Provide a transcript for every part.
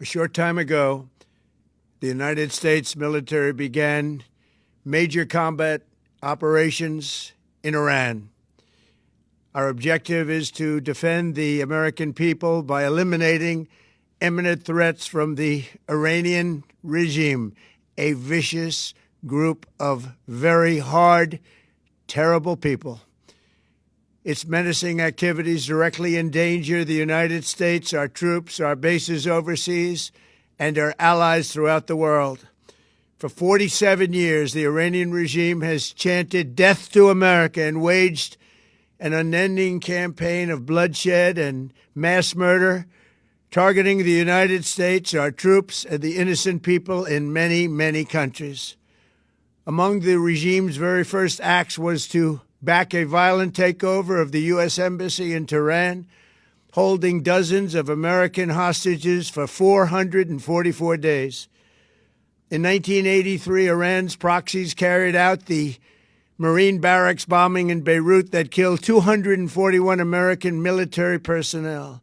A short time ago, the United States military began major combat operations in Iran. Our objective is to defend the American people by eliminating imminent threats from the Iranian regime, a vicious group of very hard, terrible people. Its menacing activities directly endanger the United States, our troops, our bases overseas, and our allies throughout the world. For 47 years, the Iranian regime has chanted death to America and waged an unending campaign of bloodshed and mass murder, targeting the United States, our troops, and the innocent people in many, many countries. Among the regime's very first acts was to back a violent takeover of the U.S. Embassy in Tehran, holding dozens of American hostages for 444 days. In 1983, Iran's proxies carried out the Marine barracks bombing in Beirut that killed 241 American military personnel.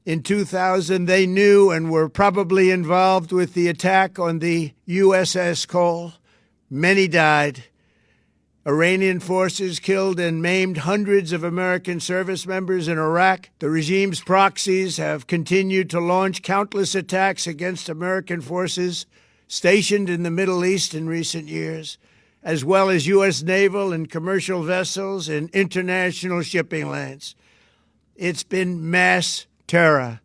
In 2000, they knew and were probably involved with the attack on the USS Cole. Many died. Iranian forces killed and maimed hundreds of American service members in Iraq. The regime's proxies have continued to launch countless attacks against American forces stationed in the Middle East in recent years, as well as U.S. naval and commercial vessels in international shipping lanes. It's been mass terror,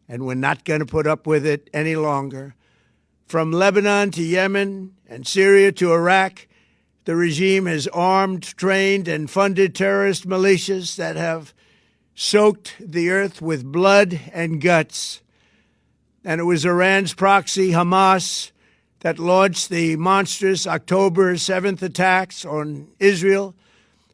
and we're not going to put up with it any longer. From Lebanon to Yemen and Syria to Iraq, the regime has armed, trained, and funded terrorist militias that have soaked the earth with blood and guts. And it was Iran's proxy, Hamas, that launched the monstrous October 7th attacks on Israel,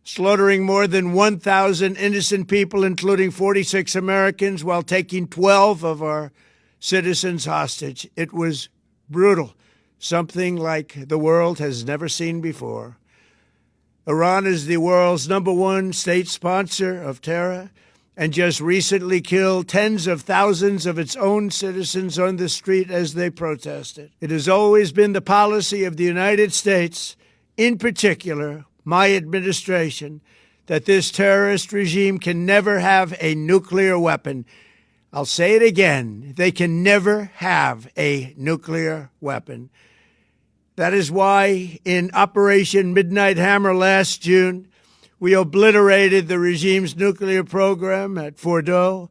slaughtering more than 1,000 innocent people, including 46 Americans, while taking 12 of our citizens hostage. It was brutal, something like the world has never seen before. Iran is the world's #1 state sponsor of terror and just recently killed tens of thousands of its own citizens on the street as they protested. It has always been the policy of the United States, in particular, my administration, that this terrorist regime can never have a nuclear weapon. I'll say it again. They can never have a nuclear weapon. That is why in Operation Midnight Hammer last June, we obliterated the regime's nuclear program at Fordow,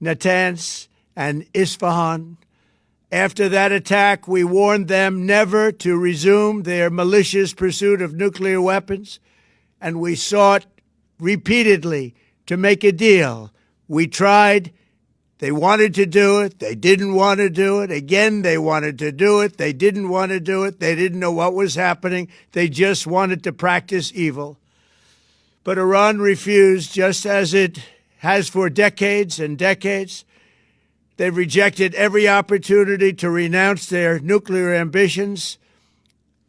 Natanz, and Isfahan. After that attack, we warned them never to resume their malicious pursuit of nuclear weapons, and we sought repeatedly to make a deal. We tried. They wanted to do it. They didn't want to do it. Again, they wanted to do it. They didn't want to do it. They didn't know what was happening. They just wanted to practice evil. But Iran refused, just as it has for decades and decades. They've rejected every opportunity to renounce their nuclear ambitions,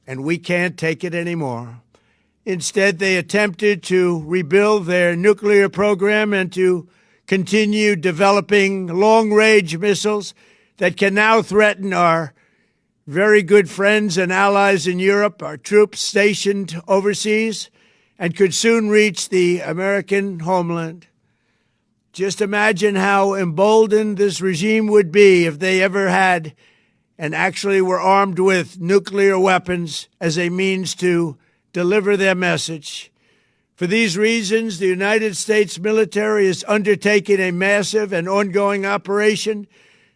and we can't take it anymore. Instead, they attempted to rebuild their nuclear program and to continue developing long-range missiles that can now threaten our very good friends and allies in Europe, our troops stationed overseas, and could soon reach the American homeland. Just imagine how emboldened this regime would be if they ever had and actually were armed with nuclear weapons as a means to deliver their message. For these reasons, the United States military is undertaking a massive and ongoing operation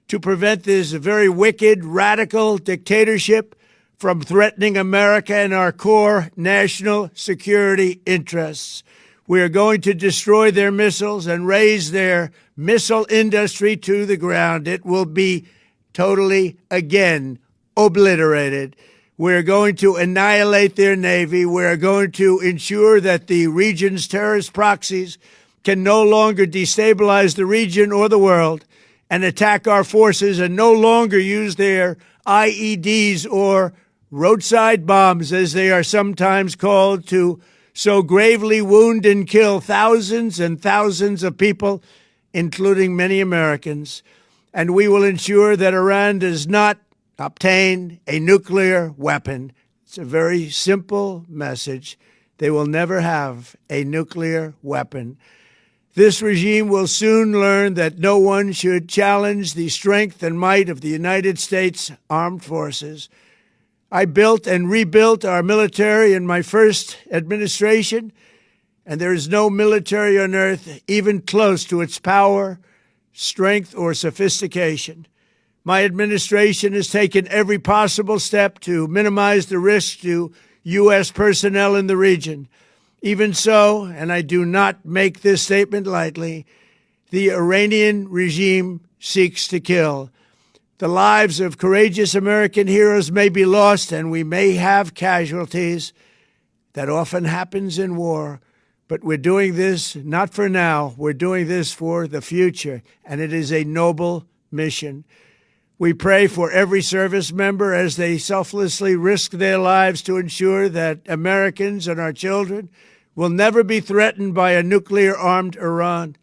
to prevent this very wicked, radical dictatorship from threatening America and our core national security interests. We are going to destroy their missiles and raise their missile industry to the ground. It will be totally, again, obliterated. We're going to annihilate their Navy. We're going to ensure that the region's terrorist proxies can no longer destabilize the region or the world and attack our forces and no longer use their IEDs or roadside bombs, as they are sometimes called, to so gravely wound and kill thousands and thousands of people, including many Americans. and we will ensure that Iran does not obtain a nuclear weapon. It's a very simple message. They will never have a nuclear weapon. This regime will soon learn that no one should challenge the strength and might of the United States Armed Forces. I built and rebuilt our military in my first administration, and there is no military on earth even close to its power, strength, or sophistication. My administration has taken every possible step to minimize the risk to U.S. personnel in the region. Even so, and I do not make this statement lightly, the Iranian regime seeks to kill. The lives of courageous American heroes may be lost, and we may have casualties. That often happens in war. But we're doing this not for now. We're doing this for the future, and it is a noble mission. We pray for every service member as they selflessly risk their lives to ensure that Americans and our children will never be threatened by a nuclear-armed Iran.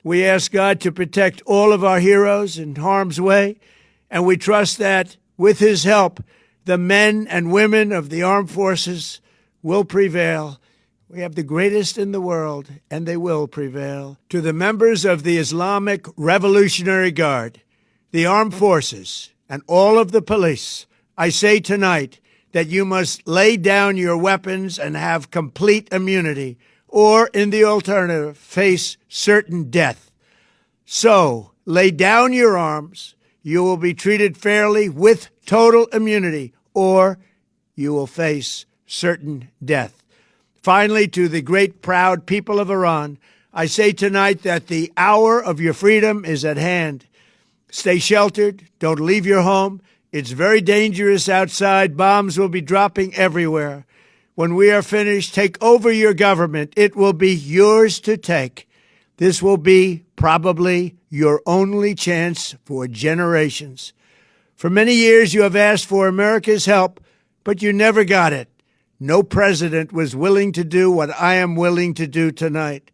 We ask God to protect all of our heroes in harm's way, and we trust that, with his help, the men and women of the armed forces will prevail. We have the greatest in the world, and they will prevail. To the members of the Islamic Revolutionary Guard, the armed forces, and all of the police, I say tonight that you must lay down your weapons and have complete immunity, or, in the alternative, face certain death. So, lay down your arms. You will be treated fairly with total immunity, or you will face certain death. Finally, to the great, proud people of Iran, I say tonight that the hour of your freedom is at hand. Stay sheltered. Don't leave your home. It's very dangerous outside. Bombs will be dropping everywhere. When we are finished, take over your government. It will be yours to take. This will be probably your only chance for generations. For many years, you have asked for America's help, but you never got it. No president was willing to do what I am willing to do tonight.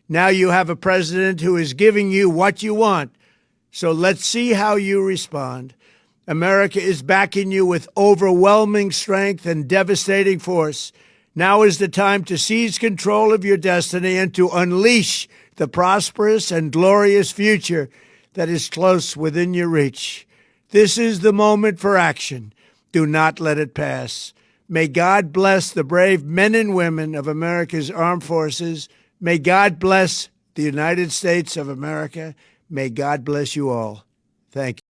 Now you have a president who is giving you what you want. So let's see how you respond. America is backing you with overwhelming strength and devastating force. Now is the time to seize control of your destiny and to unleash the prosperous and glorious future that is close within your reach. This is the moment for action. Do not let it pass. May God bless the brave men and women of America's armed forces. May God bless the United States of America. May God bless you all. Thank you.